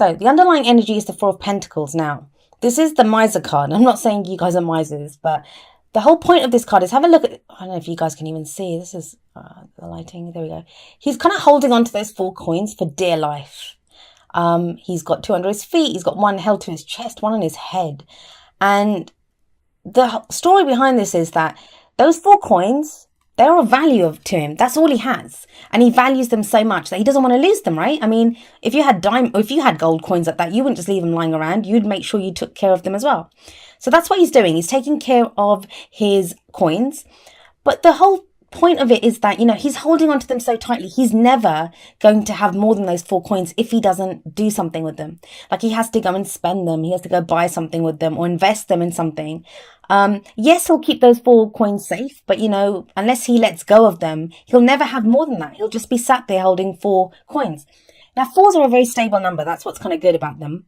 So the underlying energy is the Four of Pentacles. Now, this is the miser card. I'm not saying you guys are misers, but the whole point of this card is have a look at, I don't know if you guys can even see, this is the lighting, there we go. He's kind of holding on to those 4 coins for dear life. He's got 2 under his feet, he's got one held to his chest, one on his head. And the story behind this is that those 4 coins, they're of value to him. That's all he has. And he values them so much that he doesn't want to lose them, right? I mean, if you had gold coins like that, you wouldn't just leave them lying around. You'd make sure you took care of them as well. So that's what he's doing. He's taking care of his coins. But the whole point of it is that, he's holding on to them so tightly. He's never going to have more than those 4 coins if he doesn't do something with them. Like, he has to go and spend them. He has to go buy something with them or invest them in something. Yes, he'll keep those 4 coins safe, but unless he lets go of them, he'll never have more than that. He'll just be sat there holding 4 coins. Now, 4s are a very stable number. That's what's kind of good about them.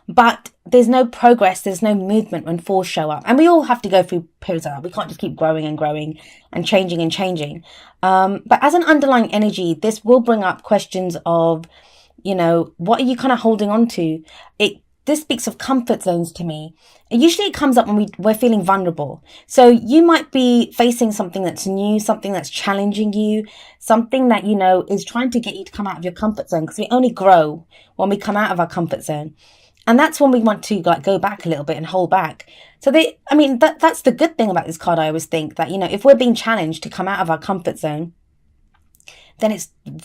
But there's no progress, there's no movement when 4s show up. And we all have to go through periods like that. We can't just keep growing and growing and changing and changing. But as an underlying energy, this will bring up questions of, what are you kind of holding on to? This speaks of comfort zones to me. Usually it comes up when we're feeling vulnerable. So you might be facing something that's new, something that's challenging you, something that, is trying to get you to come out of your comfort zone, because we only grow when we come out of our comfort zone. And that's when we want to go back a little bit and hold back. So that's the good thing about this card. I always think that, if we're being challenged to come out of our comfort zone, then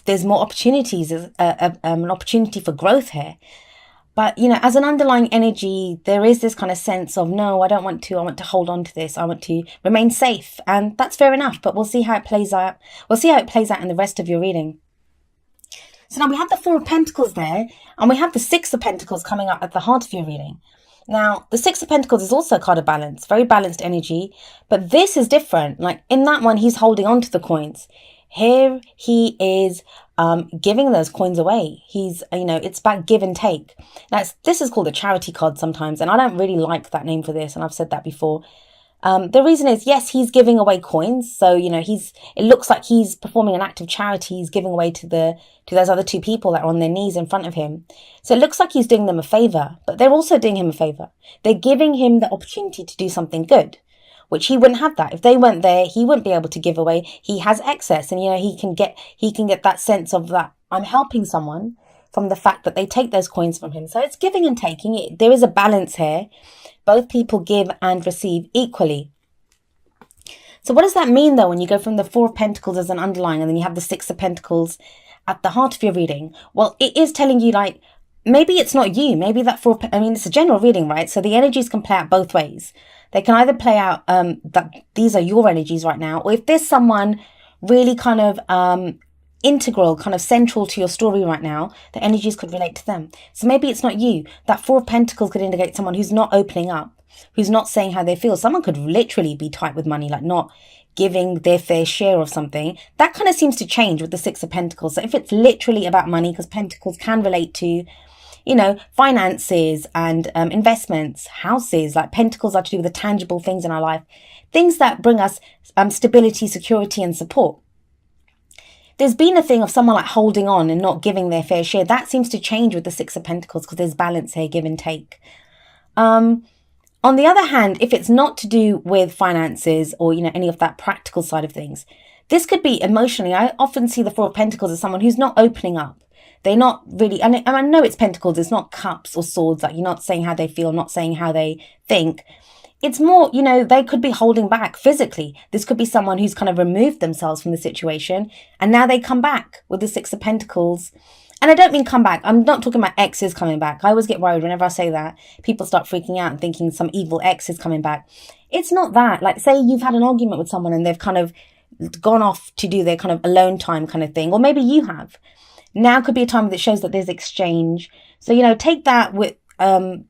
there's more opportunities, an opportunity for growth here. But, as an underlying energy, there is this kind of sense of, no, I want to hold on to this. I want to remain safe. And that's fair enough, but we'll see how it plays out. We'll see how it plays out in the rest of your reading. So now we have the 4 of Pentacles there, and we have the 6 of Pentacles coming up at the heart of your reading. Now, the 6 of Pentacles is also a card of balance, very balanced energy, but this is different. Like, in that one, he's holding on to the coins. Here, he is giving those coins away. He's, it's about give and take. Now, this is called a charity card sometimes, and I don't really like that name for this, and I've said that before. The reason is, yes, he's giving away coins. So, it looks like he's performing an act of charity. He's giving away to those other 2 people that are on their knees in front of him. So it looks like he's doing them a favor, but they're also doing him a favor. They're giving him the opportunity to do something good, which he wouldn't have that. If they weren't there, he wouldn't be able to give away. He has excess, and, he can get that sense of that I'm helping someone from the fact that they take those coins from him. So it's giving and taking. There is a balance here. Both people give and receive equally. So what does that mean, though, when you go from the 4 of Pentacles as an underlying and then you have the 6 of Pentacles at the heart of your reading? Well, it is telling you, maybe it's not you. Maybe that it's a general reading, right? So the energies can play out both ways. They can either play out that these are your energies right now, or if there's someone really kind of integral, kind of central to your story right now, the energies could relate to them. So maybe it's not you. That 4 of Pentacles could indicate someone who's not opening up, who's not saying how they feel. Someone could literally be tight with money, like not giving their fair share of something. That kind of seems to change with the 6 of Pentacles. So if it's literally about money, because Pentacles can relate to, finances and investments, houses, like Pentacles are to do with the tangible things in our life, things that bring us stability, security, and support. There's been a thing of someone holding on and not giving their fair share. That seems to change with the 6 of Pentacles because there's balance here, give and take. On the other hand, if it's not to do with finances or, any of that practical side of things, this could be emotionally. I often see the 4 of Pentacles as someone who's not opening up. They're not really, and I know it's Pentacles, it's not cups or swords, you're not saying how they feel, not saying how they think. It's more, they could be holding back physically. This could be someone who's kind of removed themselves from the situation, and now they come back with the 6 of Pentacles. And I don't mean come back. I'm not talking about exes coming back. I always get worried whenever I say that. People start freaking out and thinking some evil ex is coming back. It's not that. Say you've had an argument with someone and they've kind of gone off to do their kind of alone time kind of thing. Or maybe you have. Now could be a time that shows that there's exchange. So, take that with... and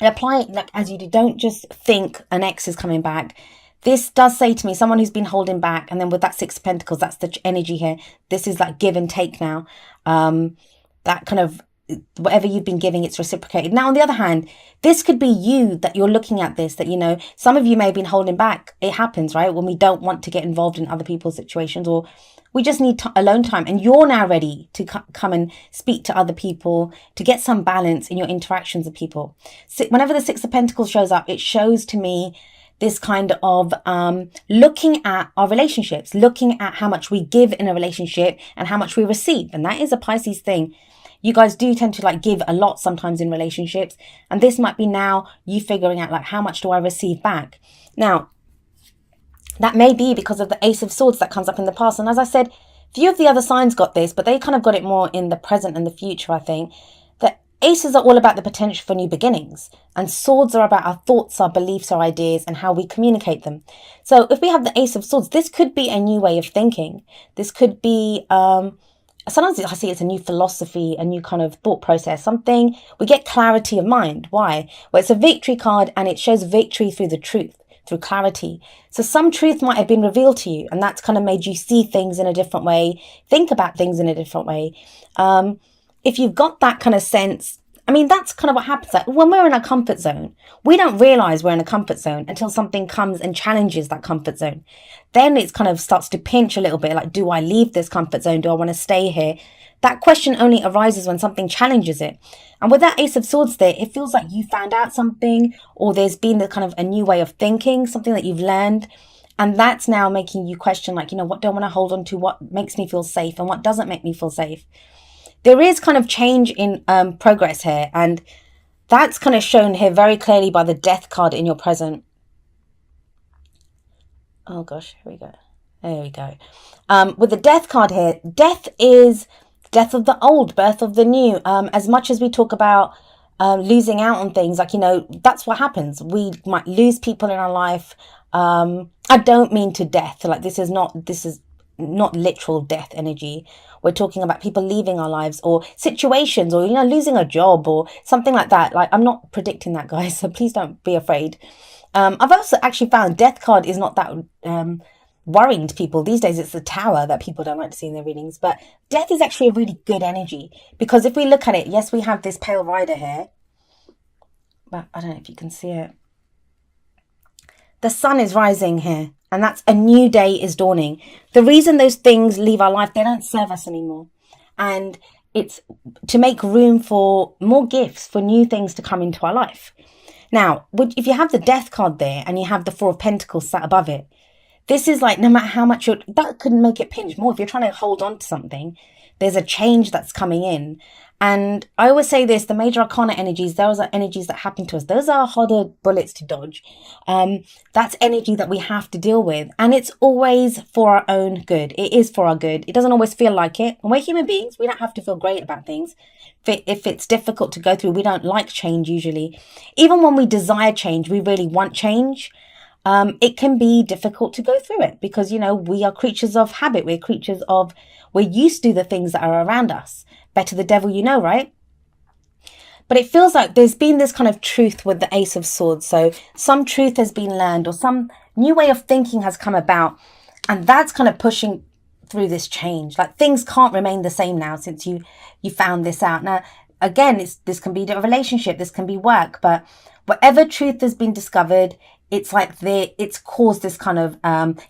apply it as you do. Don't just think an ex is coming back. This does say to me, someone who's been holding back, and then with that 6 of Pentacles, that's the energy here. This is give and take now. That kind of whatever you've been giving, it's reciprocated. Now, on the other hand, this could be you that you're looking at this, that, you know, some of you may have been holding back. It happens, right? When we don't want to get involved in other people's situations, or we just need alone time, and you're now ready to come and speak to other people, to get some balance in your interactions with people. So whenever the Six of Pentacles shows up, it shows to me this kind of looking at our relationships, looking at how much we give in a relationship and how much we receive. And that is a Pisces thing. You guys do tend to like give a lot sometimes in relationships. And this might be now you figuring out like, how much do I receive back? Now, that may be because of the Ace of Swords that comes up in the past. And as I said, few of the other signs got this, but they kind of got it more in the present and the future, I think. The Aces are all about the potential for new beginnings. And Swords are about our thoughts, our beliefs, our ideas, and how we communicate them. So if we have the Ace of Swords, this could be a new way of thinking. This could be... sometimes I see it's a new philosophy, a new kind of thought process, something, we get clarity of mind. Why? Well, it's a victory card and it shows victory through the truth, through clarity. So some truth might have been revealed to you, and that's kind of made you see things in a different way, think about things in a different way. If you've got that kind of sense, I mean, that's kind of what happens. Like when we're in a comfort zone, we don't realize we're in a comfort zone until something comes and challenges that comfort zone. Then it kind of starts to pinch a little bit, like, do I leave this comfort zone? Do I want to stay here? That question only arises when something challenges it. And with that Ace of Swords there, it feels like you found out something, or there's been the kind of a new way of thinking, something that you've learned. And that's now making you question, like, you know, what do I want to hold on to? What makes me feel safe and what doesn't make me feel safe? There is kind of change in progress here. And that's kind of shown here very clearly by the Death card in your present. Oh gosh, here we go. There we go. With the Death card here, death is death of the old, birth of the new. As much as we talk about losing out on things, like, you know, that's what happens. We might lose people in our life. I don't mean to death. Like this is not literal death energy. We're talking about people leaving our lives, or situations, or, you know, losing a job or something like that. Like, I'm not predicting that, guys, so please don't be afraid. I've also actually found Death card is not that worrying to people. These days it's the Tower that people don't like to see in their readings, but death is actually a really good energy, because if we look at it, yes, we have this Pale Rider here, but I don't know if you can see it. The sun is rising here, and that's a new day is dawning. The reason those things leave our life, they don't serve us anymore. And it's to make room for more gifts, for new things to come into our life. Now, if you have the Death card there and you have the Four of Pentacles sat above it, this is like, no matter how much that could make it pinch more. If you're trying to hold on to something, there's a change that's coming in. And I always say this, the major arcana energies, those are energies that happen to us. Those are harder bullets to dodge. That's energy that we have to deal with. And it's always for our own good. It is for our good. It doesn't always feel like it. And we're human beings. We don't have to feel great about things. If it's difficult to go through, we don't like change usually. Even when we desire change, we really want change. It can be difficult to go through it because, you know, we are creatures of habit. We're used to the things that are around us. Better the devil you know, right? But it feels like there's been this kind of truth with the Ace of Swords. So some truth has been learned, or some new way of thinking has come about. And that's kind of pushing through this change. Like things can't remain the same now since you found this out. Now, again, this can be a relationship, this can be work, but whatever truth has been discovered, it's like it's caused this kind of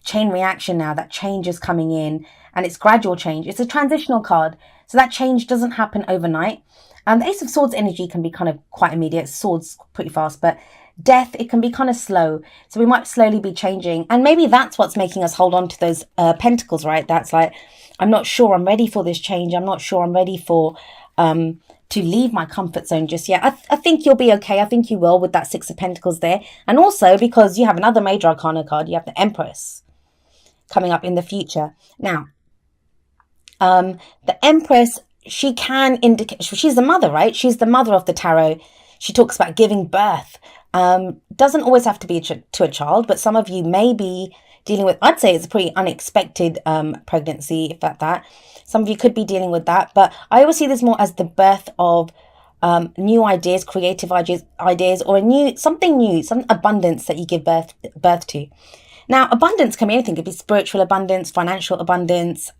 chain reaction now. That change is coming in, and it's gradual change. It's a transitional card. So that change doesn't happen overnight. The Ace of Swords energy can be kind of quite immediate. Swords pretty fast, but death, it can be kind of slow. So we might slowly be changing. And maybe that's what's making us hold on to those pentacles, right? That's like, I'm not sure I'm ready for this change. I'm not sure I'm ready for to leave my comfort zone just yet. I think you'll be okay. I think you will with that Six of Pentacles there. And also because you have another major arcana card, you have the Empress coming up in the future. Now, the Empress, she can indicate, she's the mother, right? She's the mother of the tarot. She talks about giving birth. Doesn't always have to be to a child, but some of you may be dealing with, I'd say it's a pretty unexpected pregnancy, if that. Some of you could be dealing with that, but I always see this more as the birth of new ideas, creative ideas, or some abundance that you give birth to. Now, abundance can be anything. It could be spiritual abundance, financial abundance,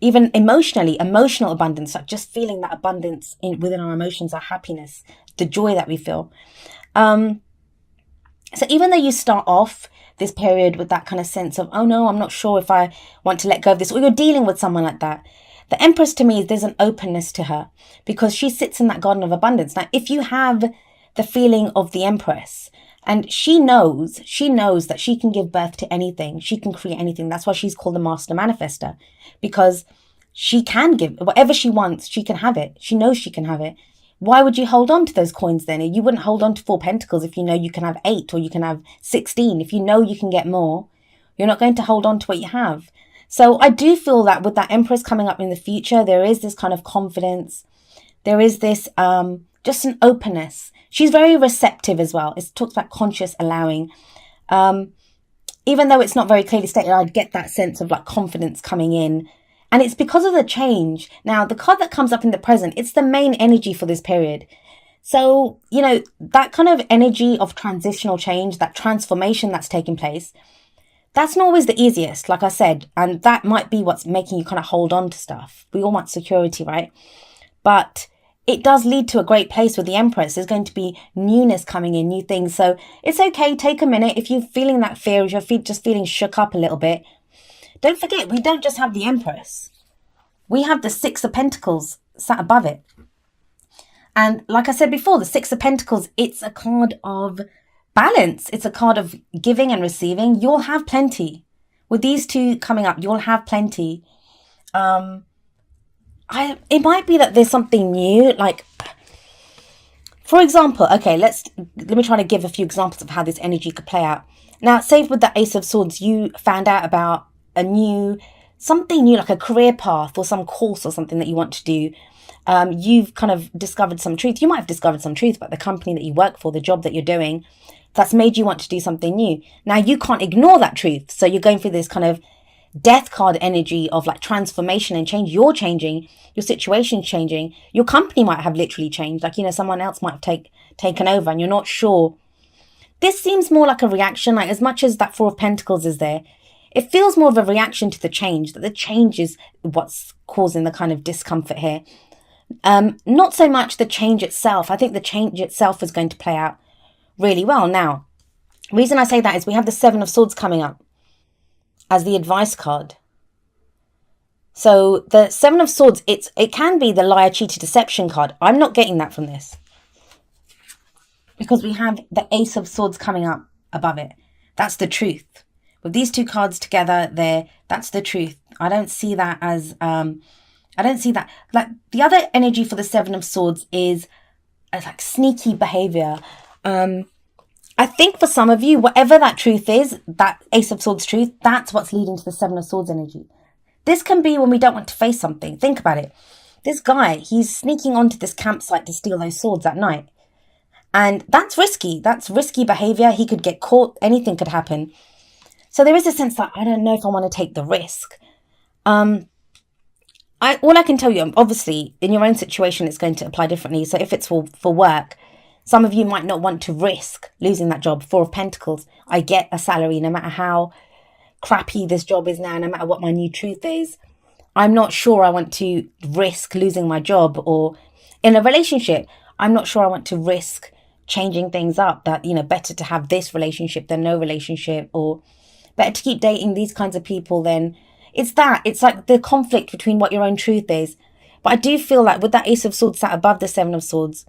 even emotionally, emotional abundance, like just feeling that abundance within our emotions, our happiness, the joy that we feel. So even though you start off this period with that kind of sense of, oh no, I'm not sure if I want to let go of this, or you're dealing with someone like that, the Empress to me, there's an openness to her because she sits in that garden of abundance. Now, if you have the feeling of the Empress, and she knows that she can give birth to anything, she can create anything. That's why she's called the master manifester, because she can give whatever she wants, she can have it. She knows she can have it. Why would you hold on to those coins then? You wouldn't hold on to 4 pentacles if you know you can have 8 or you can have 16. If you know you can get more, you're not going to hold on to what you have. So I do feel that with that Empress coming up in the future, there is this kind of confidence. There is this just an openness. She's very receptive as well. It talks about conscious allowing. Even though it's not very clearly stated, I'd get that sense of like confidence coming in. And it's because of the change. Now, the card that comes up in the present, it's the main energy for this period. So, you know, that kind of energy of transitional change, that transformation that's taking place, that's not always the easiest, like I said. And that might be what's making you kind of hold on to stuff. We all want security, right? But it does lead to a great place with the Empress. There's going to be newness coming in, new things. So it's okay. Take a minute. If you're feeling that fear, if you're just feeling shook up a little bit, don't forget, we don't just have the Empress. We have the 6 of Pentacles sat above it. And like I said before, the 6 of Pentacles, it's a card of balance. It's a card of giving and receiving. You'll have plenty. With these two coming up, you'll have plenty. It might be that there's something new. Like, for example, okay, let me try to give a few examples of how this energy could play out. Now, say with the Ace of Swords, you found out about something new, like a career path or some course or something that you want to do. You've kind of discovered some truth. You might have discovered some truth about the company that you work for, the job that you're doing, that's made you want to do something new. Now, you can't ignore that truth. So you're going through this kind of death card energy of like transformation and change. You're changing, your situation's changing, your company might have literally changed. Like, you know, someone else might have taken over and you're not sure. This seems more like a reaction, like as much as that 4 of Pentacles is there. It feels more of a reaction to the change, that the change is what's causing the kind of discomfort here. Not so much the change itself. I think the change itself is going to play out really well. Now, the reason I say that is we have the 7 of Swords coming up as the advice card. So the 7 of Swords, it can be the liar, cheater, deception card. I'm not getting that from this, because we have the Ace of Swords coming up above it. That's the truth. With these two cards together there, that's the truth. I don't see that as, I don't see that. Like, the other energy for the 7 of Swords is like sneaky behavior. I think for some of you, whatever that truth is, that Ace of Swords truth, that's what's leading to the 7 of Swords energy. This can be when we don't want to face something. Think about it. This guy, he's sneaking onto this campsite to steal those swords at night. And that's risky. That's risky behavior. He could get caught. Anything could happen. So there is a sense that I don't know if I want to take the risk. All I can tell you, obviously, in your own situation, it's going to apply differently. So if it's for work, some of you might not want to risk losing that job. 4 of Pentacles, I get a salary no matter how crappy this job is now, no matter what my new truth is. I'm not sure I want to risk losing my job. Or in a relationship, I'm not sure I want to risk changing things up. That, you know, better to have this relationship than no relationship, or better to keep dating these kinds of people than... It's like the conflict between what your own truth is. But I do feel like with that Ace of Swords sat above the 7 of Swords,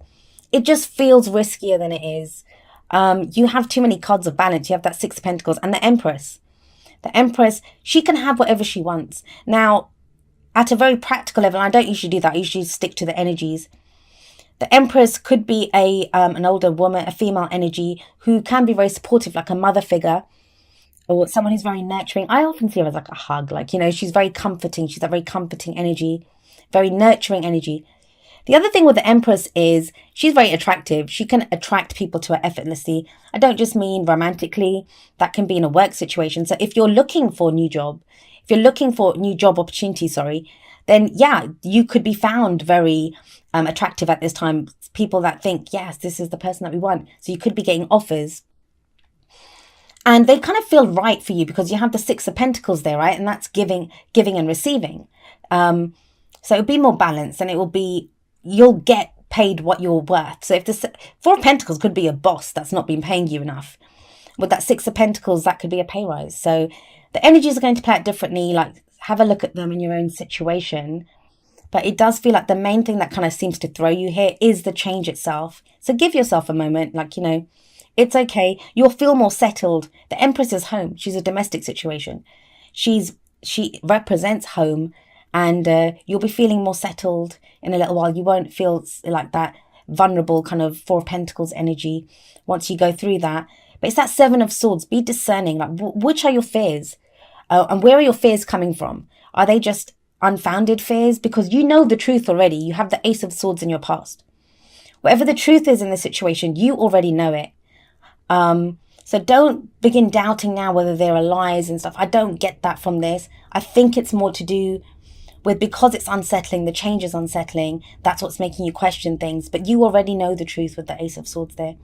it just feels riskier than it is. You have too many cards of balance. You have that 6 of Pentacles and the Empress. The Empress, she can have whatever she wants. Now, at a very practical level, I don't usually do that. I usually stick to the energies. The Empress could be an older woman, a female energy who can be very supportive, like a mother figure, or someone who's very nurturing. I often see her as like a hug, like, you know, she's very comforting. She's that very comforting energy, very nurturing energy. The other thing with the Empress is she's very attractive. She can attract people to her effortlessly. I don't just mean romantically. That can be in a work situation. So if you're looking for a new job, if you're looking for new job opportunity, then yeah, you could be found very attractive at this time. People that think, yes, this is the person that we want. So you could be getting offers. And they kind of feel right for you because you have the 6 of Pentacles there, right? And that's giving and receiving. So it'll be more balanced, and it will be, you'll get paid what you're worth. So if the Four of Pentacles could be a boss that's not been paying you enough, with that Six of Pentacles, that could be a pay rise. So the energies are going to play out differently. Like, have a look at them in your own situation. But it does feel like the main thing that kind of seems to throw you here is the change itself. So give yourself a moment, like, it's okay. You'll feel more settled. The Empress is home. She's a domestic situation. She represents home, and you'll be feeling more settled in a little while. You won't feel like that vulnerable kind of Four of Pentacles energy once you go through that. But it's that Seven of Swords. Be discerning. Like, which are your fears? And where are your fears coming from? Are they just unfounded fears? Because you know the truth already. You have the Ace of Swords in your past. Whatever the truth is in the situation, you already know it. So don't begin doubting now whether there are lies and stuff. I don't get that from this. I think it's more to do with, because it's unsettling, the change is unsettling. That's what's making you question things. But you already know the truth with the Ace of Swords there.